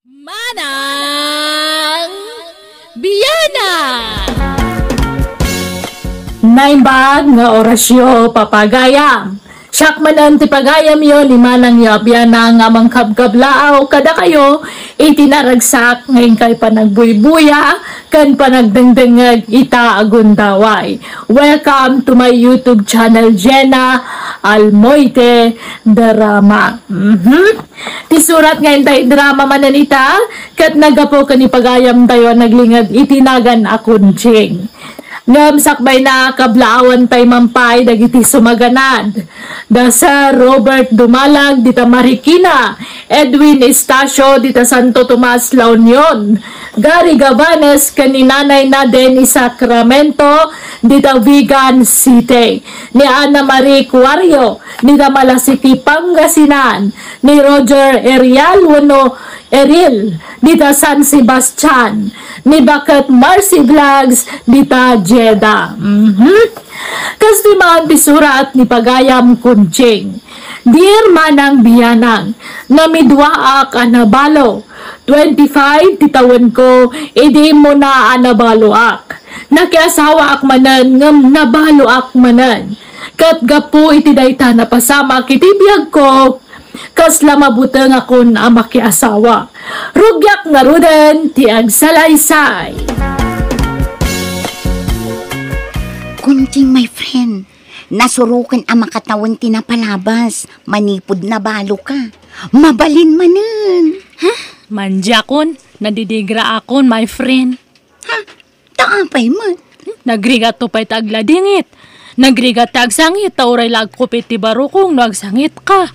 Manang Biyana. Naimbag nga orasyo papagayam. Siyak manan ti pagayam yon ni Manang Yabyana nga mangkabkablaaw kada kayo itinaragsak ngayon kay panagbuy-buya kan panagdengdengag ita agundaway. Welcome to my YouTube channel, Jenna Almoite Drama. Ti surat ngayon tayo drama mananita kat nagapo ka ni pagayam tayo naglingag itinagan akunching. Ngam sakbay na kablaawan tay mampay dagiti sumaganad. Dasa Robert Dumalag dita Marikina, Edwin Estacio dita Santo Tomas La Union, Gary Gavanes kaninanay na Denny Sacramento dita Vigan City, ni Ana Marie Cuario dita Malasiki Pangasinan, ni Roger Erial Eril dita San Sebastian, ni Bakat Marcy Vlogs dita Jeddah. Kasi mga bisurat ni pagayam kunching. Dear Manang Biyanang, namidwaak anabalo. 25 titawan ko, edi mo na anabalo ak. Nakiasawa ak manan, ngam nabalo ak manan. Kat gapu iti dayta na pasama kitibiyag ko, kas lamabutang akon ang makiasawa. Rugyak nga rudan, tiag salaysay. Kunting my friend, nasurukan ang makatawan tinapalabas, manipod na balo ka. Mabalin manan. Manja kon, nadidigra akon, my friend. Taapay man. Nagrigat to pa'y tagladingit. Nagrigat tagsangit, tauray lagkupit ti barukong no agsangit ka.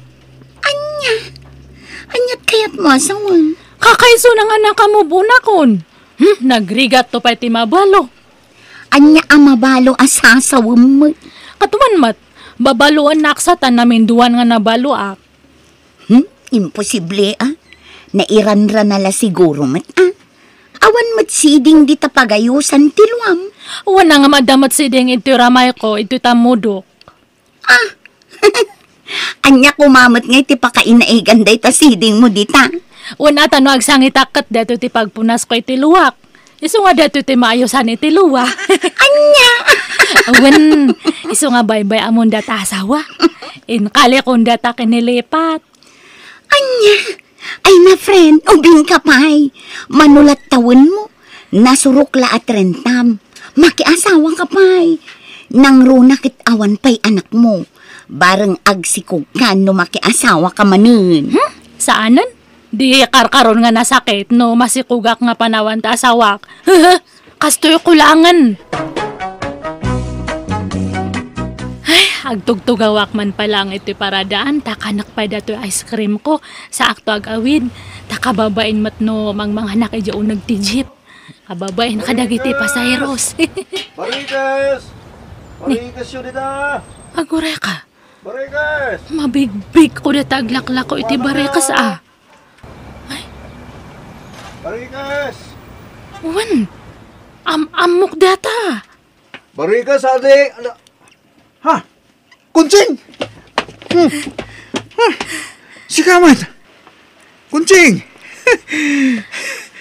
Anyat kayat mo asawan. Kakaiso na nga nakamubuna kon. Nagrigat to pa'y ti mabalo. Anya ang mabalo asasawam mo. Katuman mat, babaluan naksatan namin duwan nga nabaluak. Imposible Nairanra nala siguro mat Awan mat siding di tapagayusan tiluam. Wana nga madamat siding ito ramay ko, ito tamudok. Anya kumamat nga iti pakainaigan day ta siding mo dita. Wana tano agsangit akat dato ti pagpunas ko iti luwak. Iso nga dato ti maayosan iti luwa. Anya! Awan, iso nga baybay amon data asawa. Inkali kong data kinilipat. Anya! Ay na friend, ubing ka pa'y. Manulat tawon mo. Nasurukla at rentam. Makiasawa ka pa'y. Nang runakit awan pa'y anak mo. Barang agsikog ka no makiasawa ka manin. Saanan? Di karkaron nga nasakit no masikugak nga panawan ta asawak. Kastoy kulangan. Ay, agtugtugawak man palang iti paradaan, takanak pa dato ice cream ko sa akto agawid. Takababain mat no mangmanghanak idyo nagtijip. Kababain kadagiti pasayros. Barikas! Barikas yun dita! Agure ka. Barikas! Mabigbig ko na taglaklak ko iti barekas Barikas! Uwan, amok data. Barikas, ade! Ha? Kunching! Sikaman! Kunching!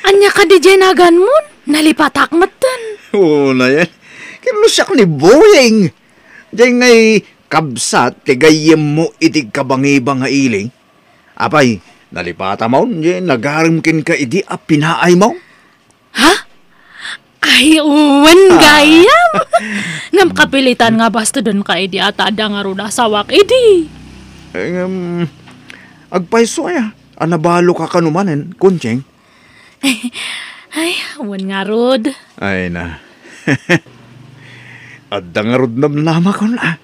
Anya ka di jenagan mo? Nalipatak matan. Oo na yan. Kinusak ni Boying. Diyan ngay kabsat, tigayem mo itig kabangibang nga iling. Apay, nalipata mo, nagarimkin ka idi pinaay mo. Ha? Ay, uwan gayam. Ngam kapilitan nga basta doon ka idi at ada nga ron asawak idi. Agpaiso ay, anabalo ka kanumanen, Kunching. Ay, uwan nga rod. Ay na. Adda nga rod namnama ko na.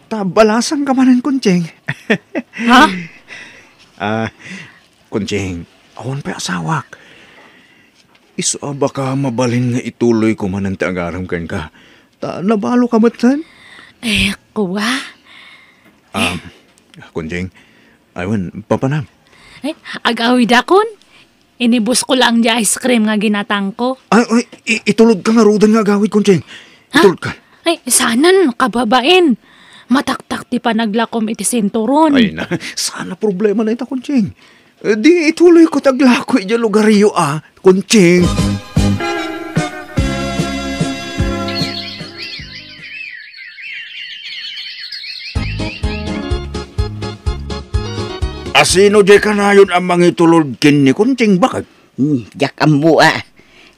Tabalasan ka manen, Kunching. Ha? Kunching, awan pa asawak. Iso baka mabalin nga ituloy ko man ang tagaram kan ka. Nabalo ka matan? Eh, kuwa. Kunching, aywan, papanam. Ay, agawid akon. Inibus ko lang di ice cream nga ginatang ko. Ay, itulog ka nga rodan nga gawid, Kunching. Itulog ka. Ay, sanan, kababain. Mataktak ti panaglakom iti sinturon. Ay na, sana problema na ita, Kunching. Di ituloy ko taglakoy dyan lugaryo kunching. Asino di kanayon ang mangitulod kin ni kunching bakit? Jak ambo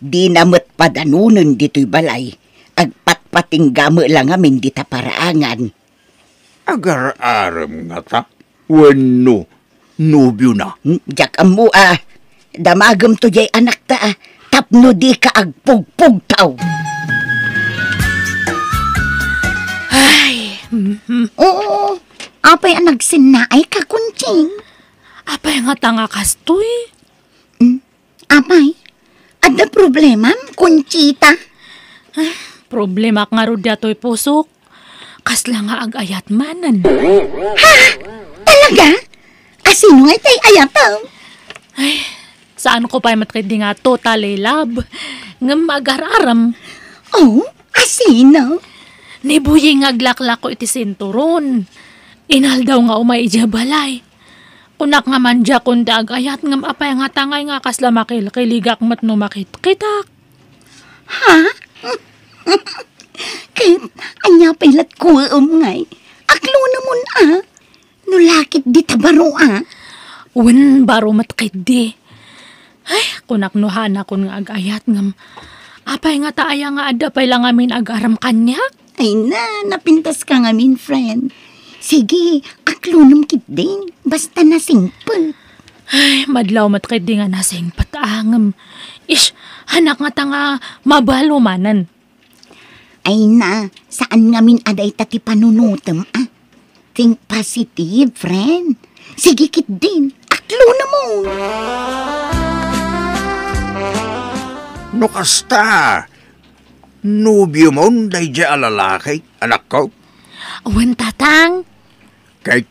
di namat padanunan dito'y balay. Agpatpating gamo lang amin di taparaangan. Agar-aram nga ta. Wano, nubyo na. Jak ambo damagam to jay anak ta tapno di ka agpugpug taw. Ay, Oo, apay ang nagsinaay ka kunching. apay nga tanga kastoy. Apay, ada problema, Conchita? Problema nga ro dato'y pusok. Kasla nga ag-ayat manan. Talaga? Asino ay tay ayataw? Saan ko pa'y matkidi nga totally love. Nga mag-araram. Oh, asino? Nibuyi nga aglaklak ko iti sinturon. Inal daw nga umay ija balay. Kunak nga man dya kung ag-ayat nga apay nga tangay nga kasla makiligak matno makit-kitak. Ha? Kaya anya pilat ko ngay. Aklo naman Nulakit di tabaro Wen baro matkidi. Ay, kunak nuhana kun nga ag-ayat ngam. Apay nga taaya nga ada pay lang amin ag-aram kanya. Ay napintas ka nga min friend. Sige, aklo nam kit din. Basta na singpet. Ay, madlaw matkidi nga nasing patangam. Ish, hanak nga tanga mabalo manan. Ay saan nga min aday tati panunutem Think positive, friend. Sige kit din. Aklo na mo. No kasta. Nubyo mo, day dya alalaki, anak ko. Wen tatang. Kay,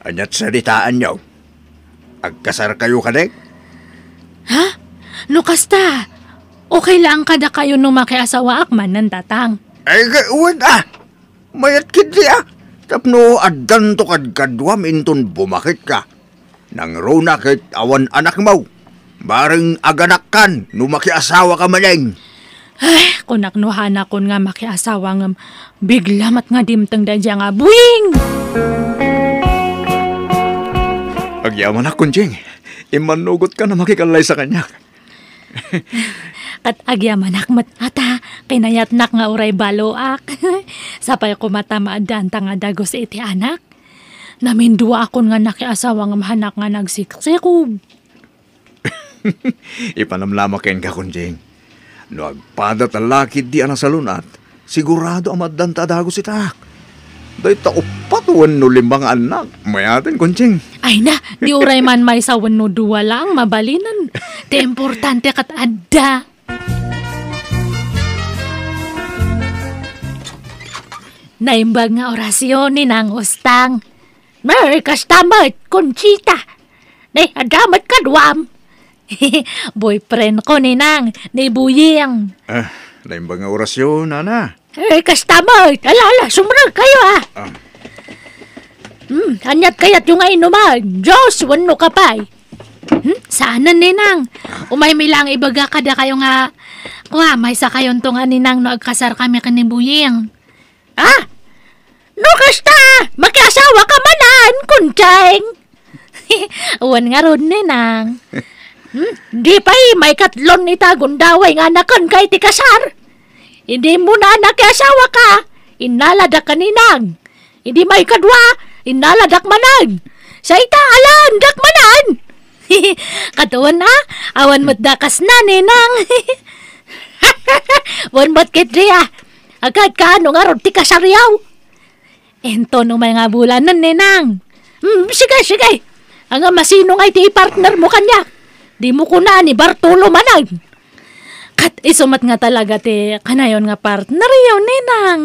anyat salitaan nyo. Agkasar kayo kanek? Ha? No kasta. Okay lang kada kayo no makiasawa akman ng tatang. Ay, uwan mayat kid Tapno addan to kadkadwam inton bumakit ka. Nang rona kit awan anak mo. Bareng aganak kan, no makiasawa ka maneng. Ay, kunak nuhana kun nga makiasawa ngam. Bigla mat nga dimteng da dya nga buwing. Agyaman na, kunjing. Imanugot ka na makikalay sa kanya. Kat agyaman akmat ata, kinayat nak nga uray baloak. Sapay ko mata maadaan nga dagos iti anak. Namindua akon nga nakiasawa nga mahanak nga nagsiksikob. Ipanamlama kain ka, kunjing. No agpada talakid di anak salunat, sigurado amaddan tadagos itak. Day taupat no limbang anak. Mayatin, kunjing. Ay na, di uray man may sawan no duwa lang, mabalinan. Te importante kat adda. Naimbag nga orasyon ni nang ustang. Merry kastamat, Conchita. Nay, adamat kadwam. Boyfriend ko ni nang, ni Buying. Naimbang nga orasyon, nana. Merry kastamat. Alala, sumrag kayo Anyat kayat yung ay naman. Diyos, wano ka pa'y. Saan ni nang? Umay milang ibaga kada kayo nga. May sa kayon to nga ni nang no agkasar kami kanibuying. No kasta! Makiasawa ka manan, kuncheng! Uwan nga ron ni nang. Di pa'y may katlon itagundaway nga nakan kay ti kasar. Hindi mo na nakiasawa ka. Inaladak ka ni nang. Hindi may kadwa. Inaladak manan. Sa ita alan, dak manan. Katuan awan mo't dakas na ni nang. Wan mo't kitria. Agad ka ano nga ron ti kasaryaw. Ento no may nga bulanan ni nang. Sige. Ang masino nga iti partner mo kanya. Di mo kuna ni Bartolo manan. Kat isumat nga talaga ti kanayon nga partner yaw ni nang.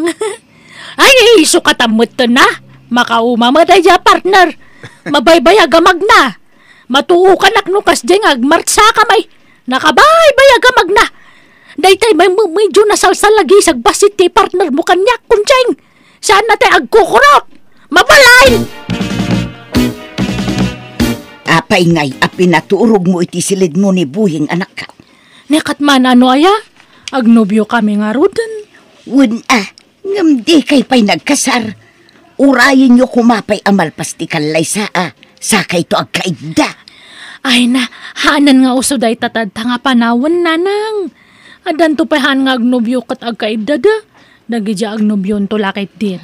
Ay, iso katamot to na. Makauma mo tayo partner. Mabaybay agamag na. Matuo ka naknukas dyan agmartsa kamay. Nakabaybay agamag na. Daytay may medyo nasalsal lagi sagbasit ti partner mo kanyak kuncheng. Saan na tayo agkukurot? Mabalay! Apay ngay, apinaturog mo iti silid mo ni Buying anak ka. Nekat man ano aya? Agnobyo kami nga rudan. Wun ngamdi kay pa'y nagkasar. Urayin nyo kumapay amalpas ti kalay sakay to agkaida. Ay na, haanan nga uso day tatad nga panawan nanang. Adan to pahan nga agnobyo kat agkaidada. Nagidya agnobyon to lakit din.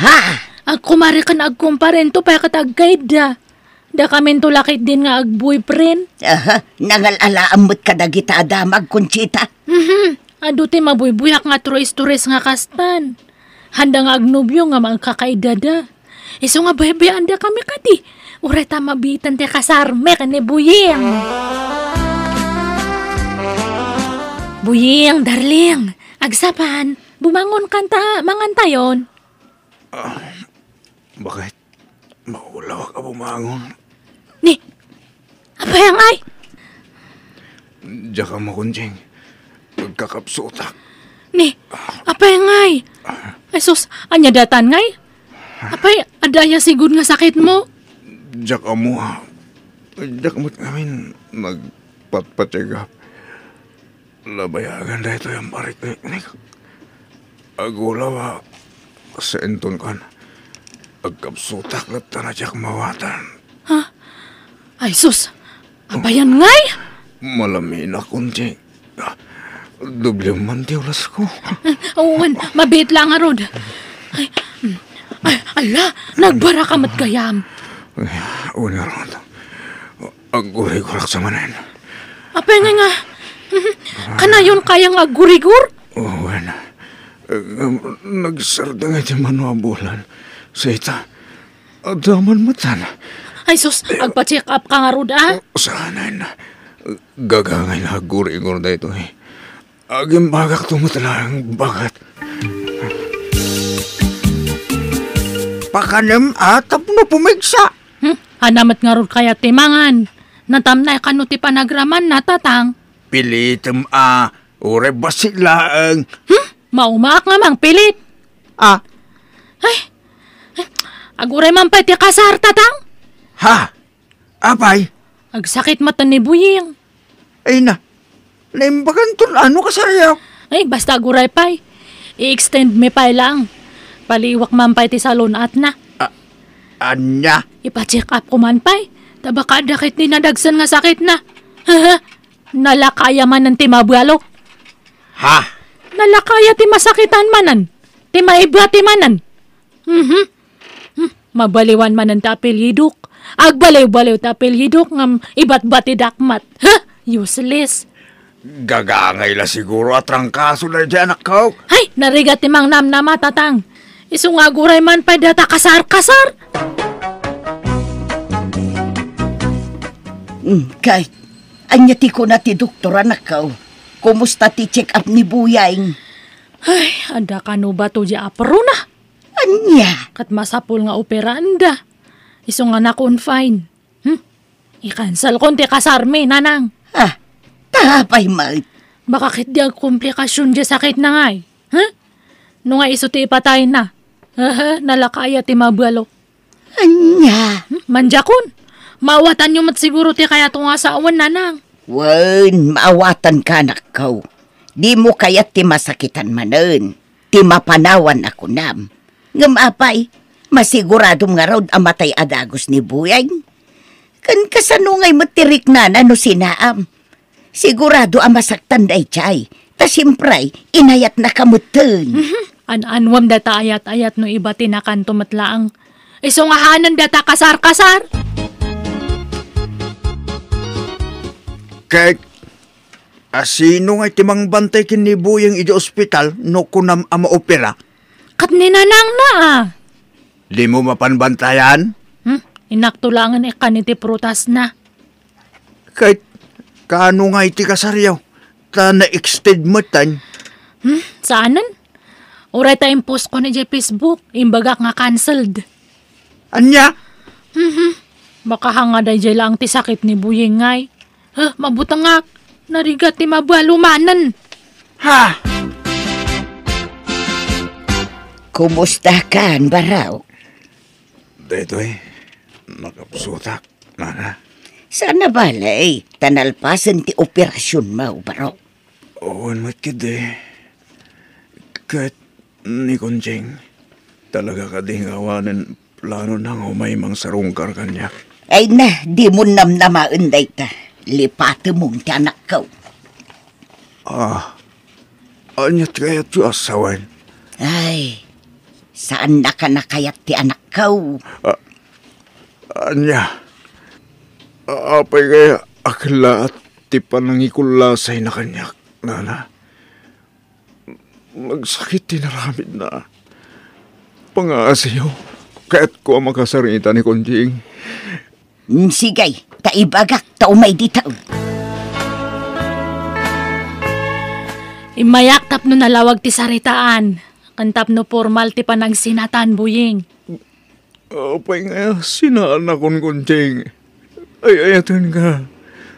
Ha? Agkumari ka na agkumparen to pa kat agkaida. Da kami to lakit din nga ag-boyfriend. Nangalalaam mo't kadagita adamag, Conchita. Ado ti mabuybuyak nga turis-turis nga kastan. Handa nga agnobyo nga magkakaidada. Iso nga bebe anda kami kati. Ureta mabitan ti kasarme kani Buying. Buying, darling. Agsapan, bumangon kanta, mangantayon. Bakit? Maulaw ka bumangon. Ni, apa yang ay? Diyan ka makunjing. Pagkakapsutak. Ni, apa yang ay? Ay sus, anya datan ngay? Apay, adaya sigud nga sakit mo? Diyan ka mo. Diyan ka mo namin magpatpatigap. Labayagan dahito yung parik ni agulaw sa enton kan. Agkapsutak na tanadyak mawatan. Ay sus, apa yan ngay? Malamin akong di. Doble man di ulas ko. Uwan, mabit lang arod. Ay, ala, nagbara ka mat gayam. Una ron. Ang guri-gurak sa manin. Apa nga? Kanayon kayang agurigur? Uwan. Nagsarda nga di manuabulan. Sa ita, adaman matan. Ay sus, agpa-check up ka nga rod Sana na. Gagangay na guri-gur na ito eh. Aging bagak tumutalang bagat. Pakanem atap no pumigsa. Hanamat nga rod kaya timangan. Natamnay ka no ti panagraman natatang. Pilitem ure basilaang. Maumaak nga mang pilit. Ay, aguray man pa ti kasar tatang. Ha? Apay? Agsakit mata ni Buying. Ay na. Naimbagan to ano ka sayaw? Ay, basta aguray pa'y. I-extend me pa'y lang. Paliwak man pa'y ti salon at na. Anya? Ipa-check up ko man pa'y. Tabaka dakit ni nadagsan nga sakit na. Nalakaya man ng timabalo. Ha? Nalakaya ti masakitan manan. Ti maibra ti manan. Mabaliwan man ng tapil hiduk. Agbaliw-baliw tapil hiduk ngam ibat-bat ti dakmat. Useless. Gagangay la siguro at rangkaso na dyan ako. Ay, narigat ti mang nam na matatang. Isu nga guray man pa data kasar-kasar. Kahit, anya ti ko na ti doktor anak ka. Kumusta ti check up ni Buying? Ay, anda ka no ba to di apro na? Anya? Kat masapul nga opera anda. Isu nga na-confine. I-cancel konti kasarme, nanang. Tapay mait. Baka kit di ang komplikasyon di sakit na ngay. No nga iso ti ipatay na. Nalakaya ti mabalo. Anya? Manjakon. Maawatan nyo mat siguro ti kaya tunga sa awan, nanang. Wen, maawatan ka anak ka. Di mo kaya ti masakitan manen. Ti mapanawan ako nam. Ngamapay, masiguradong nga raw amatay adagos ni Buying. Kan kasanungay matirik na no sinaam. Sigurado ang masaktan day chay. Ta simpray, inayat na kamutin. An-anwam data ayat-ayat no iba tinakan tumatlaang. Iso nga hanan data kasar-kasar. Kaya, sino nga timang bantay kinibo yung iji ospital no kunam ama opera? Kat ninanang na Di mo mapanbantayan? Inaktulangan kaniti prutas na. Kahit kaano nga iti kasaryaw, ta na-extend mo tan. Saanan? Uray tayong post ko na di Facebook, imbagak nga cancelled. Anya? Baka hanga day di lang ti sakit ni Buying ngay. Mabutang nga, narigat ti mabalumanan. Ha? Kumusta ka, baraw? Dito nakapsutak, mana. Sana balay, tanalpasan ti operasyon mo, baro. Owan matkid Kahit ni Kunjing, talaga ka ding awanan plano nang humaymang sarungkar kanya. Ay na, di mo namnamaan day ta. Lipate mong ti anak ko. Anyat kaya't yu asawan. Ay, saan na ka nakayat ti anak ko? Anya, apay kaya akla at ti panangikulasay na kanya, nana. Magsakit tinaramid na. Pangaasiyo, kaya't ko ang makasarita ni Kunjing. Sigay, taibagak, taumay di taon. Imayak tapno nalawag ti saritaan. Kantap no formal ti panagsinatan, Buying. Apay nga, sinaan akong Kunjing. Ay, ayatan ka.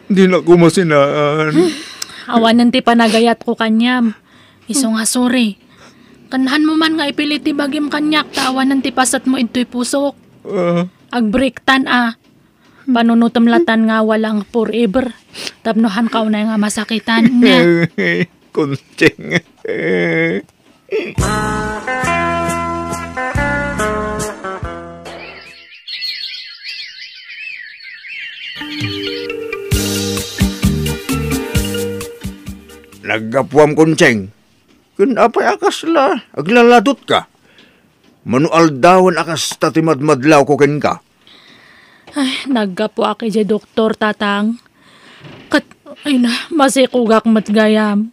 Di na ko masinaan. Awanan ti panagayat ko kanyam. Iso nga sorry. Kanahan mo man nga ipilit ti bagim kanyak, tawanan ti pasat mo ito'y pusok. Agbriktan panunutamlatan nga walang forever. Tapnohan ka na nga masakitan nga. Kunjing. Naggapuam Kunjing. Kun apay akas la, aglaladot ka. Manual dawan akas tatimadmadlaw ko ken ka. Ay, naggapo aki di doktor tatang. Ay na, masikugak matgayam.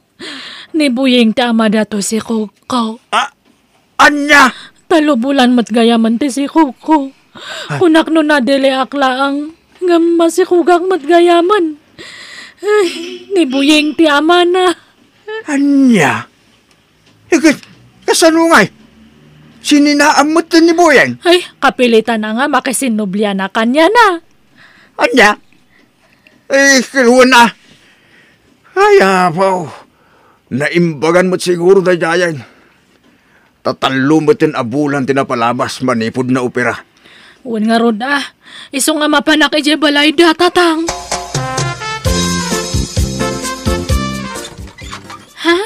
Ni Buying ti ama dato si Kuko. Anya! Talubulan matgayaman ti si Kuko. Kunak no na dili aklaang nga masikugak matgayaman. Ay, ni Buying ti ama na. Anya? Higit, kasanungay. Sininaamot ni Buying. Ay, kapilitan na nga makisinublia na kanya na. Anya? Kiruan na. Ay, apaw. Naimbagan mo't siguro na jayan. Tatalo mo't abulan tinapalabas manipod na opera. Uwan nga rod iso nga mapanak ije balay da tatang. Ha?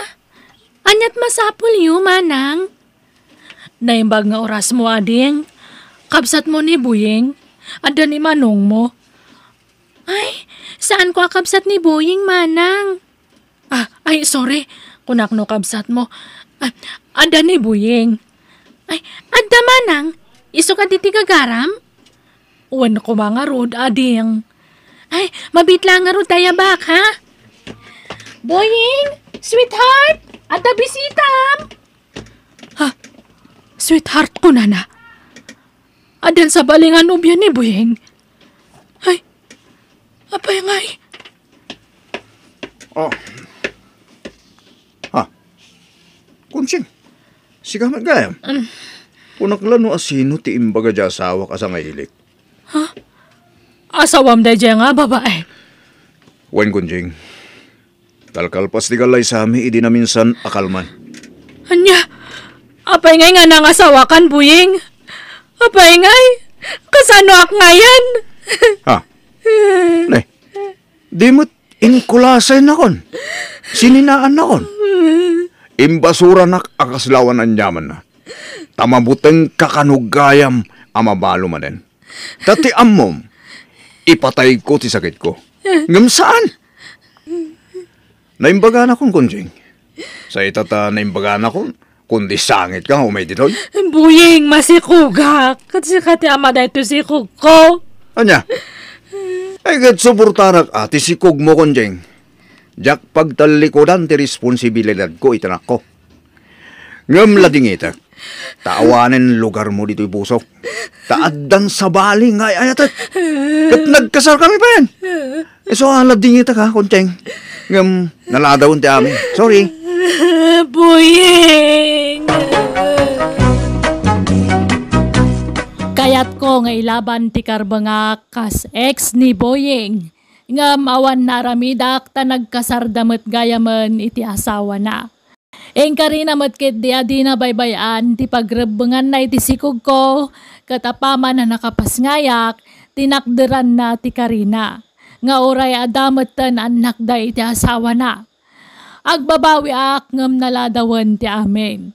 Anyat masapul yu, manang? Naimbag nga oras mo, ading. Kabsat mo ni Buying. Ada ni manong mo. Ay, saan ko akabsat ni Buying, manang? Ay, sorry. Kunak no kabsat mo. Ada ni Buying. Ay, ada manang. Iso ka titigagaram? Uwan ko mga rod, ading. Ay, mabitla nga rod tayo bak, ha? Buying! Sweetheart! Ada bisitam! Sweetheart ko na. Adel sa balingan ubyan ni Buying. Ay, apay ngay. Kunjing, siga magayam. Punaklano asino ti imbaga dya asawa ka sa ngayilik. Asawam da dya nga, babae. Wen Kunjing, talkalpas di galay sa amin, idi na minsan akalman. Anya, apay ngay nga nang asawa kan, Buying. Apay ngay, kasano ak ngayan. Ne, di mo't inkulasay na kon. Sininaan na kon. Imbasura nak akaslawan ang yaman na. Tamabuteng kakanugayam amabalo manen. Tati ammom, ipatay ko ti sakit ko. Ngam saan? Naimbaga na kon, Kunjing. Sa itata naimbaga na kon, kundi sangit ka umay ditoy. Buying, masikugak. Kasi kati ama da ito si Kuko. Anya? Ay gat suportarak ati si Kug mo, Kunjing. Jak pagtalikodan ti responsibilidad ko itanak ko. Ngam lading itak. Taawanin lugar mo dito'y pusok. Taaddan sa baling ay ayatat. Kat nagkasal kami pa yan. So lading itak ha, Kunjing. Ngam naladawon ti amin. Sorry. Buying! Kayat ko nga ilaban ti karbanga kas ex ni Buying. Nga mawan naramidak ta nagkasardamet gayaman iti asawa na. Eng karina matkit di adi na baybayan ti pagrebengan na iti sikog ko katapaman na nakapasngayak tinakderan na ti karina. nga oray adamat tan anak da iti asawa na. Agbabawi ak ngem naladawan ti amin.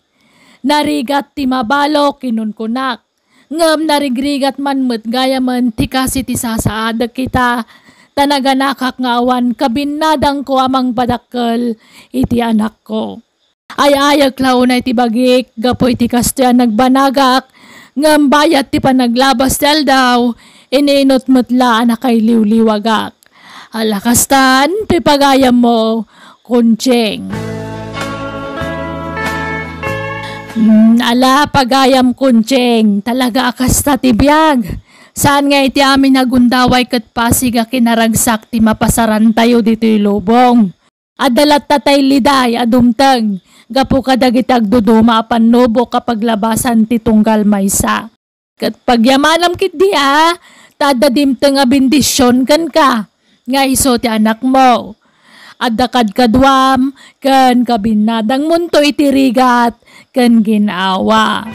Narigat ti mabalo kinunkunak. Ngem narigrigat man met gaya man ti kasi ti sasaad kita. Tanaganakak nga awan kabinadang ko amang padakkel iti anak ko. Ay ayag launay ti bagik gapo iti kastoyan nagbanagak ngem bayat ti panaglabas tel daw ininot metla anak kay liwliwagak. Alakastan ti pagayam mo kuncheng. Ala pagayam kuncheng talaga akasta ti biyag. Saan nga iti amin nagundaway kat pasig a kinaragsak ti mapasaran tayo dito'y lubong. Adalat tatay liday adumtag, gapu kadagit agduduma panubo kapag labasan ti tunggal maysa. Kat pagyamanam kit diya, tadadimtang a bendisyon kan ka, nga iso ti anak mo. Adakad kadwam, kan kabinadang munto itirigat, kan ginawa.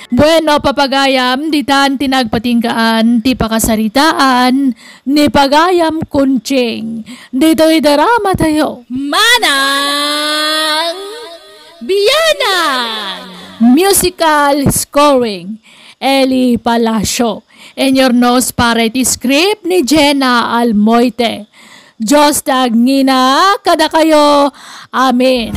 Bueno, papagayam, ditan tinagpatinggaan, ti pakasaritaan, ni pagayam kunching. Dito idarama tayo. Manang Biyanan! Musical scoring, Eli Palacio. And your nose parity script ni Jenna Almoite. Diyos tagngina kada kayo. Amen.